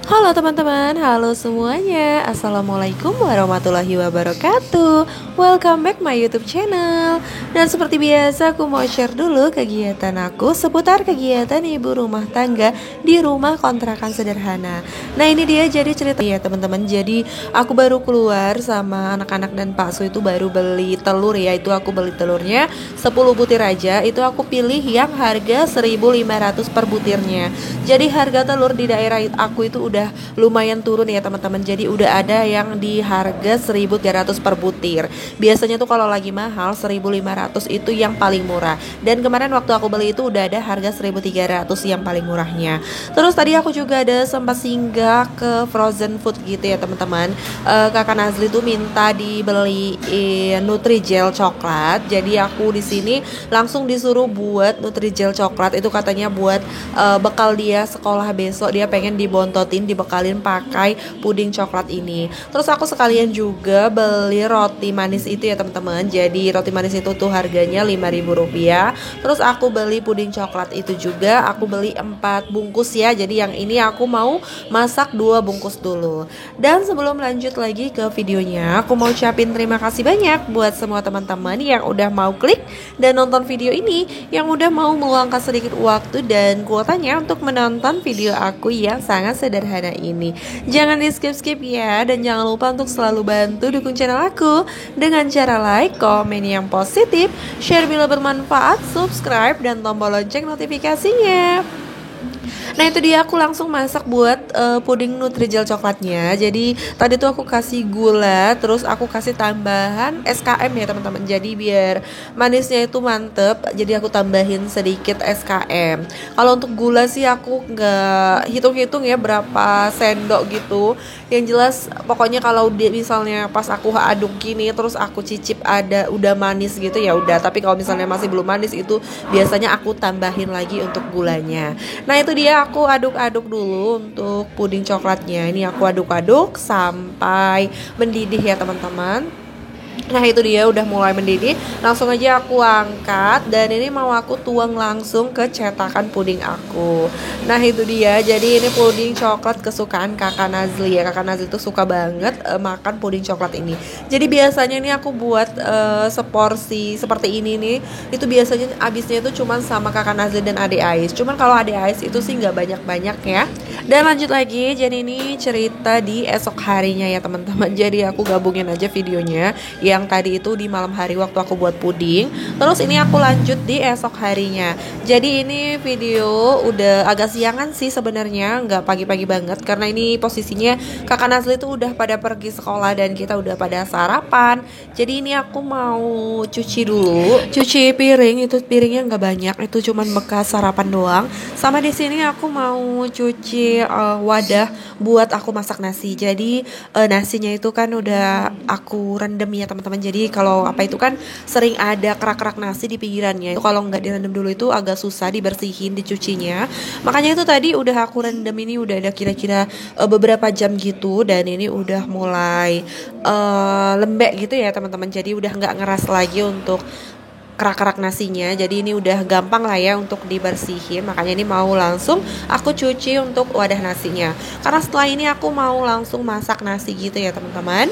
Halo teman-teman, halo semuanya. Assalamualaikum warahmatullahi wabarakatuh. Welcome back my YouTube channel. Dan seperti biasa aku mau share dulu kegiatan aku seputar kegiatan ibu rumah tangga di rumah kontrakan sederhana. Nah ini dia jadi cerita ya teman-teman. Jadi aku baru keluar sama anak-anak dan Pak Su itu baru beli telur ya. Itu aku beli telurnya 10 butir aja. Itu aku pilih yang harga 1.500 per butirnya. Jadi harga telur di daerah aku itu udah lumayan turun ya teman-teman. Jadi udah ada yang di harga 1.300 per butir. Biasanya tuh kalau lagi mahal 1.500 itu yang paling murah. Dan kemarin waktu aku beli itu udah ada harga 1.300 yang paling murahnya. Terus tadi aku juga ada sempat singgah ke frozen food gitu ya teman-teman. Kakak Nazli tuh minta dibeliin Nutrijel coklat. Jadi aku di sini langsung disuruh buat Nutrijel coklat. Itu katanya buat bekal dia sekolah besok. Dia pengen dibontotin, dibekalin pakai puding coklat ini. Terus aku sekalian juga beli roti manis itu ya teman-teman. Jadi roti manis itu tuh harganya Rp5.000. Terus aku beli puding coklat itu juga. Aku beli 4 bungkus ya. Jadi yang ini aku mau masak 2 bungkus dulu. Dan sebelum lanjut lagi ke videonya, aku mau ucapin terima kasih banyak buat semua teman-teman yang udah mau klik dan nonton video ini, yang udah mau meluangkan sedikit waktu dan kuotanya untuk menonton video aku yang sangat sederhana ini. Jangan di skip-skip ya, dan jangan lupa untuk selalu bantu dukung channel aku dengan cara like, komen yang positif, share bila bermanfaat, subscribe, dan tombol lonceng notifikasinya. Nah itu dia, aku langsung masak buat puding Nutrijel coklatnya. Jadi tadi tuh aku kasih gula, terus aku kasih tambahan SKM ya teman-teman. Jadi biar manisnya itu mantep, jadi aku tambahin sedikit SKM. Kalau untuk gula sih aku nggak hitung-hitung ya berapa sendok gitu. Yang jelas pokoknya kalau dia misalnya pas aku aduk gini terus aku cicip ada udah manis gitu ya udah. Tapi kalau misalnya masih belum manis itu biasanya aku tambahin lagi untuk gulanya. Nah itu dia, aku aduk-aduk dulu untuk puding coklatnya. Ini aku aduk-aduk sampai mendidih ya teman-teman. Nah itu dia udah mulai mendidih. Langsung aja aku angkat. Dan ini mau aku tuang langsung ke cetakan puding aku. Nah itu dia, jadi ini puding coklat kesukaan kakak Nazli ya. Kakak Nazli tuh suka banget makan puding coklat ini. Jadi biasanya ini aku buat seporsi seperti ini nih. Itu biasanya abisnya itu cuman sama kakak Nazli dan adik Ais. Cuman kalau adik Ais itu sih nggak banyak-banyak ya. Dan lanjut lagi, jadi ini cerita di esok harinya ya teman-teman. Jadi aku gabungin aja videonya. Yang tadi itu di malam hari waktu aku buat puding. Terus ini aku lanjut di esok harinya. Jadi ini video udah agak siangan sih sebenarnya, nggak pagi-pagi banget. Karena ini posisinya kakak Nazli itu udah pada pergi sekolah dan kita udah pada sarapan. Jadi ini aku mau cuci dulu. Cuci piring, itu piringnya nggak banyak. Itu cuman bekas sarapan doang. Sama di sini aku mau cuci wadah buat aku masak nasi. Jadi nasinya itu kan udah aku rendam ya teman-teman. Jadi kalau apa itu kan sering ada kerak-kerak nasi di pinggirannya. Itu kalau nggak direndam dulu itu agak susah dibersihin, dicucinya. Makanya itu tadi udah aku rendam, ini udah ada kira-kira beberapa jam gitu. Dan ini udah mulai lembek gitu ya teman-teman. Jadi udah nggak ngeras lagi untuk kerak-kerak nasinya. Jadi ini udah gampang lah ya untuk dibersihin. Makanya ini mau langsung aku cuci untuk wadah nasinya. Karena setelah ini aku mau langsung masak nasi gitu ya teman-teman.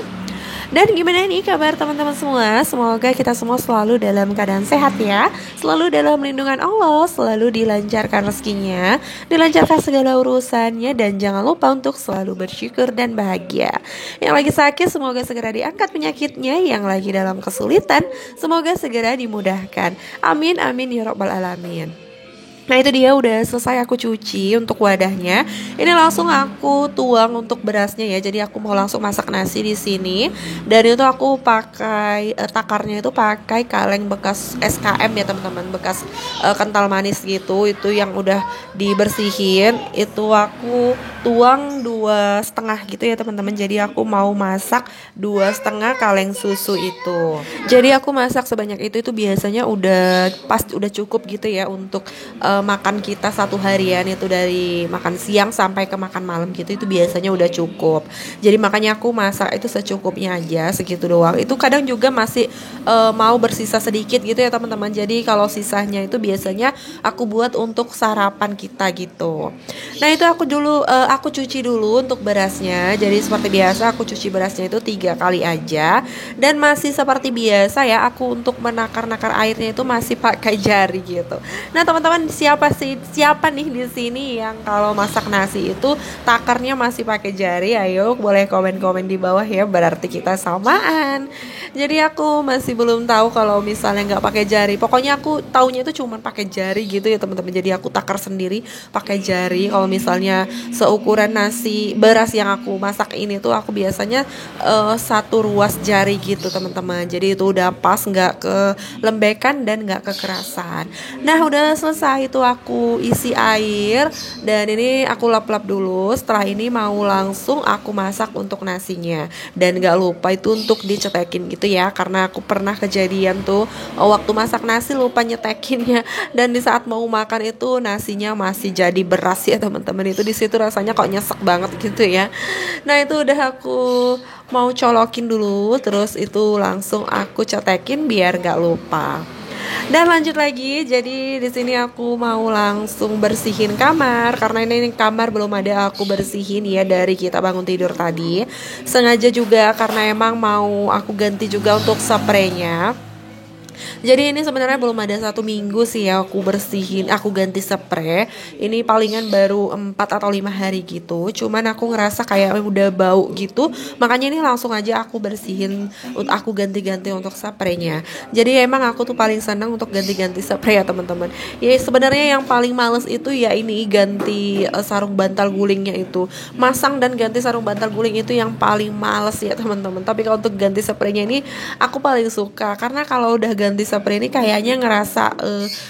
Dan gimana nih kabar teman-teman semua? Semoga kita semua selalu dalam keadaan sehat ya. Selalu dalam lindungan Allah, selalu dilancarkan rezekinya, dilancarkan segala urusannya, dan jangan lupa untuk selalu bersyukur dan bahagia. Yang lagi sakit semoga segera diangkat penyakitnya, yang lagi dalam kesulitan semoga segera dimudahkan. Amin amin ya rabbal alamin. Nah itu dia udah selesai aku cuci untuk wadahnya. Ini langsung aku tuang untuk berasnya ya. Jadi aku mau langsung masak nasi di sini. Dan itu aku pakai takarnya itu pakai kaleng bekas SKM ya teman-teman, bekas kental manis gitu. Itu yang udah dibersihin. Itu aku tuang 2,5 gitu ya teman-teman. Jadi aku mau masak 2,5 kaleng susu itu. Jadi aku masak sebanyak itu biasanya udah udah cukup gitu ya untuk makan kita satu harian. Itu dari makan siang sampai ke makan malam gitu, itu biasanya udah cukup. Jadi makanya aku masak itu secukupnya aja, segitu doang. Itu kadang juga masih mau bersisa sedikit gitu ya teman-teman. Jadi kalau sisanya itu biasanya aku buat untuk sarapan kita gitu. Nah itu aku dulu aku cuci dulu untuk berasnya. Jadi seperti biasa aku cuci berasnya itu 3 kali aja. Dan masih seperti biasa ya, aku untuk menakar-nakar airnya itu masih pakai jari gitu. Nah teman-teman, siapa nih di sini yang kalau masak nasi itu takarnya masih pakai jari? Ayo boleh komen-komen di bawah ya, berarti kita samaan. Jadi aku masih belum tahu kalau misalnya nggak pakai jari. Pokoknya aku taunya itu cuma pakai jari gitu ya teman-teman. Jadi aku takar sendiri pakai jari. Kalau misalnya seukuran nasi beras yang aku masak ini tuh aku biasanya 1 ruas jari gitu teman-teman. Jadi itu udah pas, nggak kelembekan dan nggak kekerasan. Nah udah selesai itu aku isi air dan ini aku lap-lap dulu. Setelah ini mau langsung aku masak untuk nasinya. Dan nggak lupa itu untuk dicetekin gitu ya, karena aku pernah kejadian tuh waktu masak nasi lupa nyetekinnya, dan di saat mau makan itu nasinya masih jadi beras ya teman-teman. Itu di situ rasanya kok nyesek banget gitu ya. Nah itu udah aku mau colokin dulu, terus itu langsung aku cetekin biar nggak lupa. Dan lanjut lagi, jadi di sini aku mau langsung bersihin kamar karena ini kamar belum ada aku bersihin ya dari kita bangun tidur tadi. Sengaja juga karena emang mau aku ganti juga untuk spraynya. Jadi ini sebenarnya belum ada 1 minggu sih ya aku bersihin, aku ganti spray. Ini palingan baru 4 atau 5 hari gitu. Cuman aku ngerasa kayak udah bau gitu. Makanya ini langsung aja aku bersihin, aku ganti-ganti untuk spraynya. Jadi emang aku tuh paling senang untuk ganti-ganti spray ya teman-teman. Ya sebenarnya yang paling males itu ya ini ganti sarung bantal gulingnya itu. Masang dan ganti sarung bantal guling itu yang paling males ya teman-teman. Tapi kalau untuk ganti spraynya ini aku paling suka, karena kalau udah ganti spray ini kayaknya ngerasa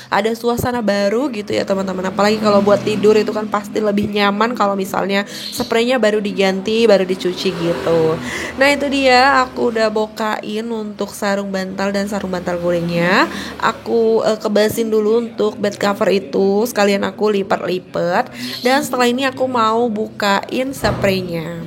ada suasana baru gitu ya teman-teman. Apalagi kalau buat tidur itu kan pasti lebih nyaman kalau misalnya spraynya baru diganti, baru dicuci gitu. Nah itu dia, aku udah bokain untuk sarung bantal dan sarung bantal gulingnya. Aku kebasin dulu untuk bed cover itu, sekalian aku lipat-lipat. Dan setelah ini aku mau bukain spraynya.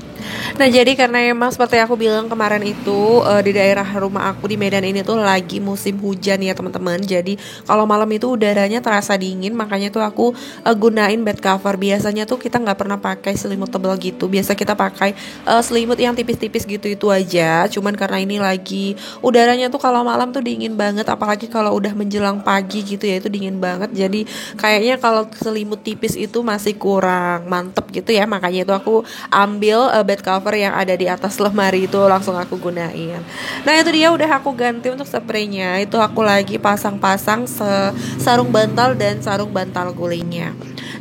Nah jadi karena emang seperti aku bilang kemarin itu di daerah rumah aku di Medan ini tuh lagi musim hujan ya teman-teman. Jadi kalau malam itu udaranya terasa dingin, makanya tuh aku gunain bed cover. Biasanya tuh kita nggak pernah pakai selimut tebal gitu. Biasa kita pakai selimut yang tipis-tipis gitu itu aja. Cuman karena ini lagi udaranya tuh kalau malam tuh dingin banget, apalagi kalau udah menjelang pagi gitu ya itu dingin banget. Jadi kayaknya kalau selimut tipis itu masih kurang mantep gitu ya. Makanya itu aku ambil bed cover yang ada di atas lemari itu langsung aku gunain. Nah itu dia udah aku ganti untuk spraynya. Itu aku lagi pasang-pasang sarung bantal dan sarung bantal gulingnya.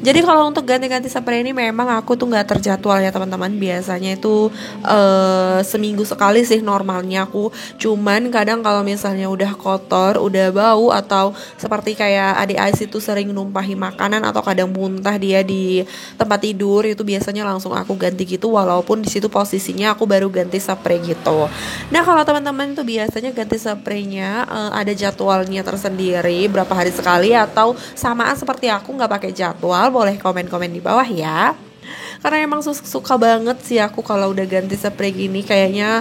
Jadi kalau untuk ganti-ganti spray ini memang aku tuh nggak terjadwal ya teman-teman. Biasanya itu seminggu sekali sih normalnya aku. Cuman kadang kalau misalnya udah kotor, udah bau, atau seperti kayak adik Ais itu sering numpahi makanan atau kadang muntah dia di tempat tidur, itu biasanya langsung aku ganti gitu. Walaupun di situ posisinya aku baru ganti spray gitu. Nah kalau teman-teman tuh biasanya ganti spraynya ada jadwalnya tersendiri, berapa hari sekali atau samaan seperti aku nggak pakai jadwal? Boleh komen-komen di bawah ya. Karena emang suka banget sih aku kalau udah ganti spray gini, kayaknya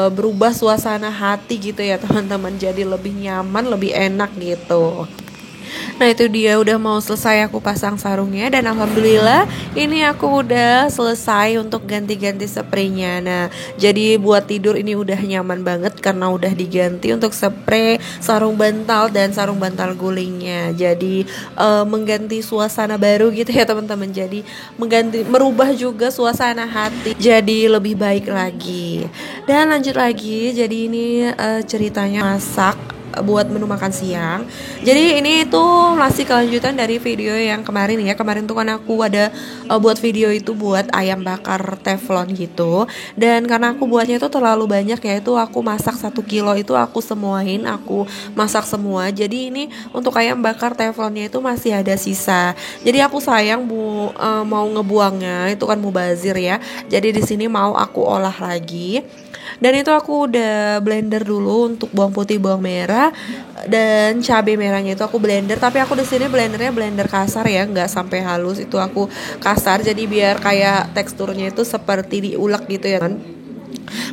berubah suasana hati gitu ya teman-teman. Jadi lebih nyaman, lebih enak gitu. Nah itu dia udah mau selesai aku pasang sarungnya. Dan alhamdulillah ini aku udah selesai untuk ganti-ganti spraynya. Nah jadi buat tidur ini udah nyaman banget karena udah diganti untuk spray, sarung bantal, dan sarung bantal gulingnya. Jadi mengganti suasana baru gitu ya teman-teman. Jadi merubah juga suasana hati jadi lebih baik lagi. Dan lanjut lagi, jadi ini ceritanya masak buat menu makan siang. Jadi ini tuh masih kelanjutan dari video yang kemarin ya. Kemarin tuh kan aku ada buat video itu buat ayam bakar teflon gitu. Dan karena aku buatnya itu terlalu banyak ya, itu aku masak 1 kilo itu aku semuain, aku masak semua. Jadi ini untuk ayam bakar teflonnya itu masih ada sisa. Jadi aku sayang mau ngebuangnya, itu kan mubazir ya. Jadi di sini mau aku olah lagi. Dan itu aku udah blender dulu untuk bawang putih, bawang merah, dan cabai merahnya itu aku blender. Tapi aku di sini blendernya blender kasar ya, nggak sampai halus. Itu aku kasar, jadi biar kayak teksturnya itu seperti diulek gitu ya kan.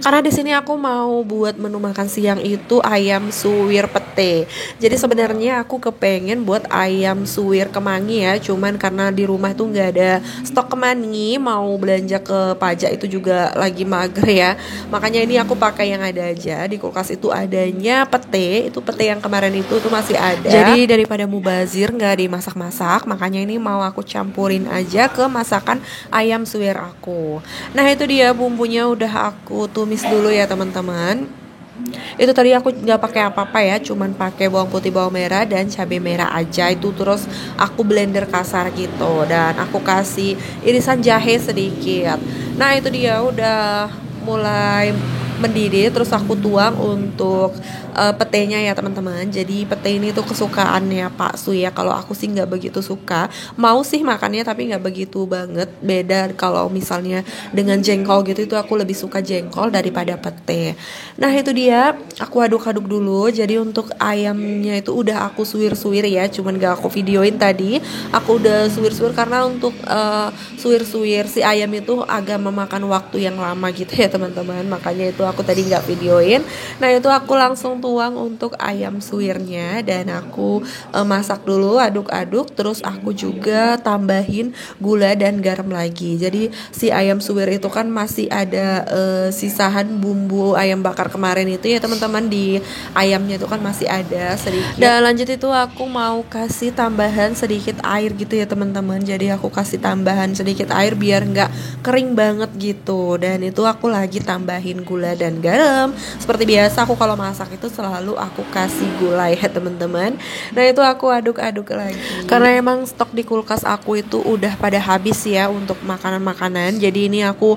Karena di sini aku mau buat menu makan siang itu ayam suwir pete. Jadi sebenarnya aku kepengen buat ayam suwir kemangi ya, cuman karena di rumah tuh nggak ada stok kemangi, mau belanja ke pajak itu juga lagi mager ya. Makanya ini aku pakai yang ada aja. Di kulkas itu adanya pete, itu pete yang kemarin itu tuh masih ada. Jadi daripada mubazir nggak dimasak-masak, makanya ini mau aku campurin aja ke masakan ayam suwir aku. Nah itu dia bumbunya udah aku tumis dulu ya teman-teman. Itu tadi aku nggak pakai apa-apa ya, cuman pakai bawang putih, bawang merah dan cabai merah aja itu. Terus aku blender kasar gitu dan aku kasih irisan jahe sedikit. Nah itu dia udah mulai mendidih, terus aku tuang untuk petenya ya teman-teman. Jadi pete ini tuh kesukaannya Pak Su ya. Kalau aku sih nggak begitu suka. Mau sih makannya tapi nggak begitu banget. Beda kalau misalnya dengan jengkol gitu, itu aku lebih suka jengkol daripada pete. Nah itu dia, aku aduk-aduk dulu. Jadi untuk ayamnya itu udah aku suwir-suwir ya, cuman gak aku videoin tadi. Aku udah suwir-suwir karena untuk suwir-suwir si ayam itu agak memakan waktu yang lama gitu ya teman-teman. Makanya itu aku tadi nggak videoin. Nah itu aku langsung tuang untuk ayam suwirnya dan aku masak dulu, aduk-aduk. Terus aku juga tambahin gula dan garam lagi. Jadi si ayam suwir itu kan masih ada sisahan bumbu ayam bakar kemarin itu ya teman-teman, di ayamnya itu kan masih ada sedikit. Dan lanjut itu aku mau kasih tambahan sedikit air gitu ya teman-teman. Jadi aku kasih tambahan sedikit air biar nggak kering banget gitu. Dan itu aku lagi tambahin gula dan garam. Seperti biasa aku kalau masak itu selalu aku kasih gula ya teman-teman. Nah itu aku aduk-aduk lagi. Karena emang stok di kulkas aku itu udah pada habis ya untuk makanan-makanan. Jadi ini aku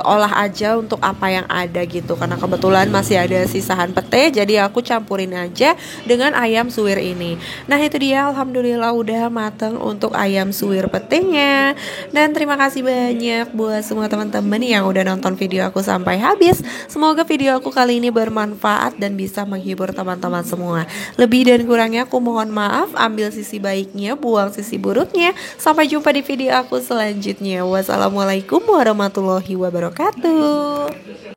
olah aja untuk apa yang ada gitu. Karena kebetulan masih ada sisahan pete, jadi aku campurin aja dengan ayam suwir ini. Nah itu dia, alhamdulillah udah mateng untuk ayam suwir petenya. Dan terima kasih banyak buat semua teman-teman yang udah nonton video aku sampai habis. Semoga video aku kali ini bermanfaat dan bisa menghibur teman-teman semua. Lebih dan kurangnya aku mohon maaf, ambil sisi baiknya, buang sisi buruknya. Sampai jumpa di video aku selanjutnya. Wassalamualaikum warahmatullahi wabarakatuh.